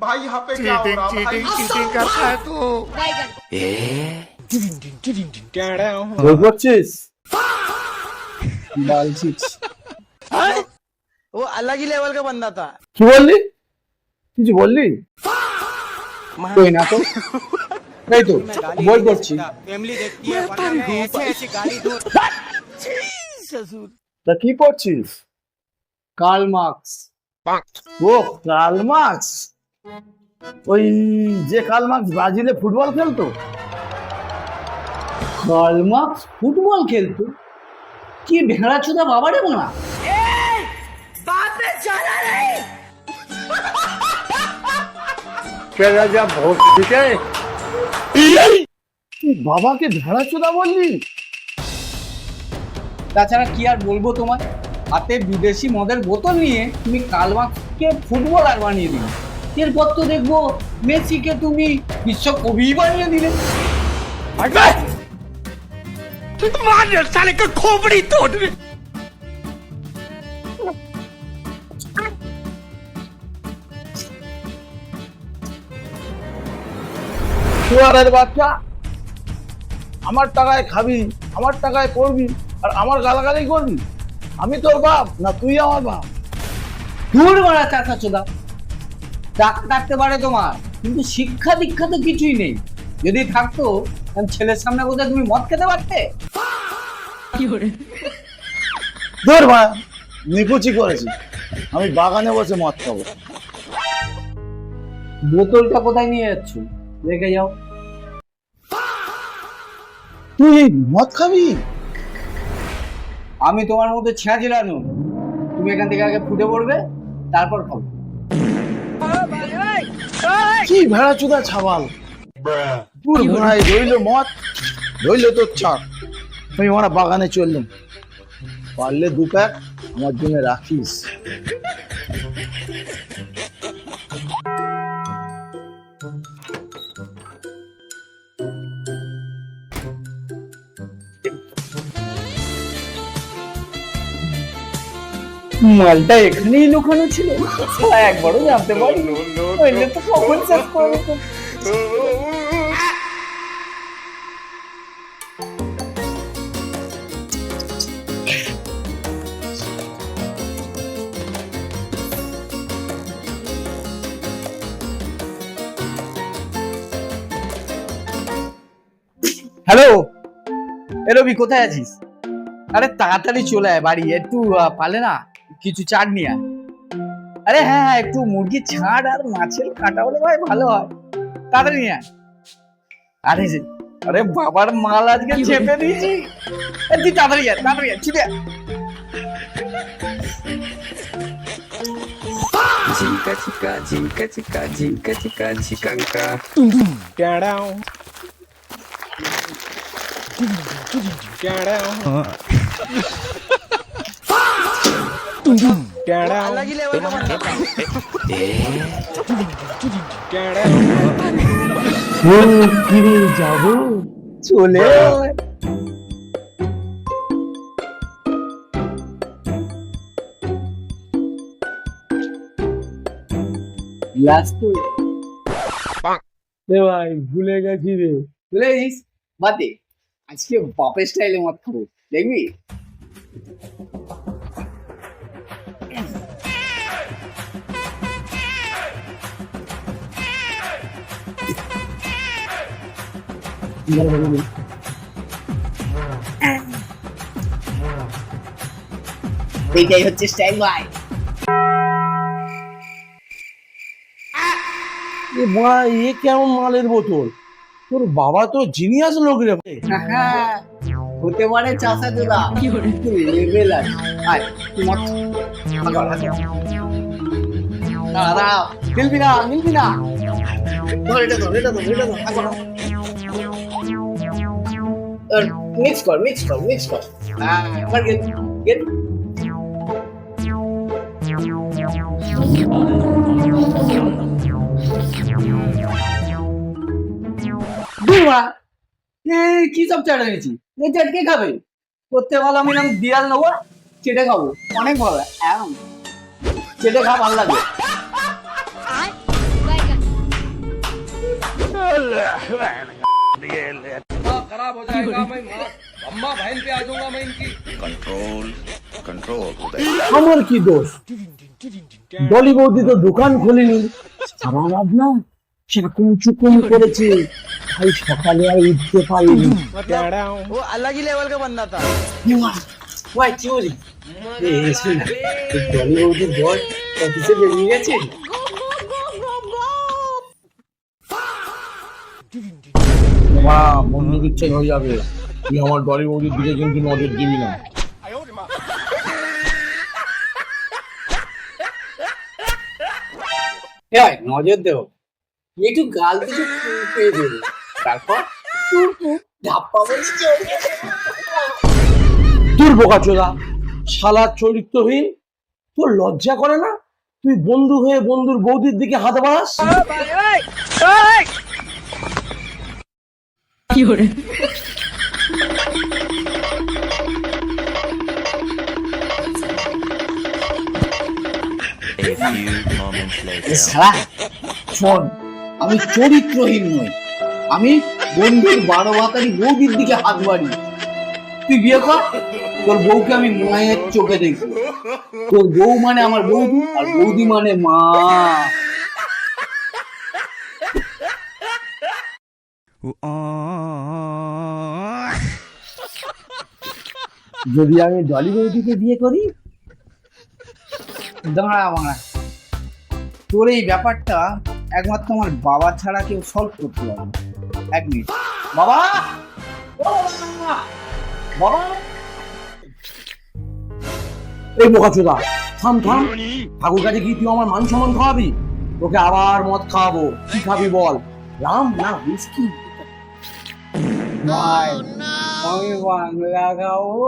भाई यहाँ पे क्या हो रहा है? चीटिंग करता है तू। ভুল করছিস বালছিস वो अलग ही लेवल का बंदा था। কি বললি কিছু বললি কই না তো এই তো বই করছি फैमिली देखती है वरना मैं ऐसे ऐसे गाली दूं। ससुर তা কি করছিস কার্ল মার্কস ও কার্ল মার্কস ওই যে কার্ল মার্কস ব্রাজিলে ফুটবল খেলতো কার্ল মার্কস ফুটবল খেলতো কি ভেড়া চোদা বাবা রে না যা ভোট দিতে বাবাকে ভেড়া চোদা বললি তাছাড়া কি আর বলবো তোমার হাতে বিদেশি মদের বোতল নিয়ে তুমি কার্ল মার্কসকে ফুটবলার বানিয়ে দিলে এরপর তো দেখবো মেসিকে তুমি বিশ্বকবি বানিয়ে দিলে साले का खोपड़ी तोड़ दे। শুয়ারের বাচ্চা আমার টাকায় খাবি আমার টাকায় করবি আর আমার গালাগালি করবি আমি তোর বাপ না তুই আমার বাপ দূর মারা চাচা চোদা টাকা কাটতে পারে তোমার কিন্তু শিক্ষা দীক্ষা তো কিছুই নেই যদি থাকতো ছেলের সামনে বোধহয় তুমি মদ খেতে পারতে দূর মা নিকুচি করেছি আমি বাগানে বসে মদ খাবো বোতলটা কোথায় নিয়ে যাচ্ছ রেখে যাও তুই মদ খাবি আমি তোমার মধ্যে ছেঁচিলানো তুমি এখান থেকে আগে ফুটে পড়বে তারপর খাবো কি ভেড়া চুদা ছাবাল দূর ভাই রইল মদ রইল তোর চাক আমি ওরা বাগানে চললাম পারলে দু প্যাক আমার জন্য রাখিস মালটা এখানেই লুকানো ছিল একবারও জানতে পারি তো কখন শেষ করবো হ্যালো রবি কোথায় আছিস আরে তাড়াতাড়ি চলে আয় বাড়ি একটু পালে না কিছু চাট নিয়ে আয় আরে হ্যাঁ হ্যাঁ একটু মুরগির ছাড় আর মাছের কাটা হলে ভাই ভালো হয় তাড়াতাড়ি নিয়ে আয় আরে আরে বাবার মাল আজকে চেপে দিয়েছি তুই তাড়াতাড়ি আয় ঠিক আছে Chica chica chica chica chica chica chicanca. अलग ही लेवल का बंदा था। কিরে যাবো চলে লাস্ট ভাই ভুলে গেছি রে ভুলে গেছিস বাদে আজকে বাপের স্টাইলে মত খাবো দেখবি এইটাই হচ্ছে স্টাইল ভাই কেমন মালের বোতল তোর বাবা তো জিনিয়াস লোক রে হতে পারে চাষা দাদা কিন্তু লেভেল আছে আয় তুই মত দাদা মিলবি না ধর এটা ধর মিক্স কর হ্যাঁ এবার গেট দুয়া কি সব চাট এনেছি এই চাট কে খাবে করতে ভালো আমি নাম বিড়াল নেবো চেটে খাবো অনেক ভালো চেটে খা ভালো লাগে खराब हो जाएगा मैं अम्मा बहन पे आ जाऊंगा मैं इनकी আমার কি দোষ ডলি বৌদি তো দোকান খোলেনি সারা রাত না সেরকম চুকুম করেছে তাই সকালে আর উঠতে পারিনি वो अलग ही लेवल का बंदा था ওয়াই কি বলি ডলি বৌদির বর অফিসে বেরিয়ে গেছে মা বন্ধু বিচ্ছেদ হয়ে যাবে তুই আমার ডলি বৌদির দিকে কিন্তু নজর দিবি না নজর দেব একটু গাল দিকে পেয়ে দেবে তারপর তোর বোকাচোদা শালার চরিত্রহীন তোর লজ্জা করে না তুই বন্ধু হয়ে বন্ধুর বৌদির দিকে হাত বাড়াস শোন আমি চরিত্রহীন নই আমি বন্ধুর 12 ভাতারি বৌদির দিকে হাত বাড়ি তুই বিয়ে কর তোর বউকে আমি মায়ের চোখে দেখি তোর বউ মানে আমার বৌদি আর বৌদি মানে মা যদি আমি ডলি বৌদিকে বিয়ে করি দাঁড়া তোর এই ব্যাপারটা একমাত্র আমার বাবা ছাড়া কেউ সলভ করতে পারবে না 1 মিনিট বাবা এই বোকাচোদা থাম ঠাকুর কাছে কি তুই আমার মান সম্মান খাওয়াবি তোকে আবার মদ খাওয়াবো কি খাবি বল রাম না হুইস্কি আমি বাংলা খাবো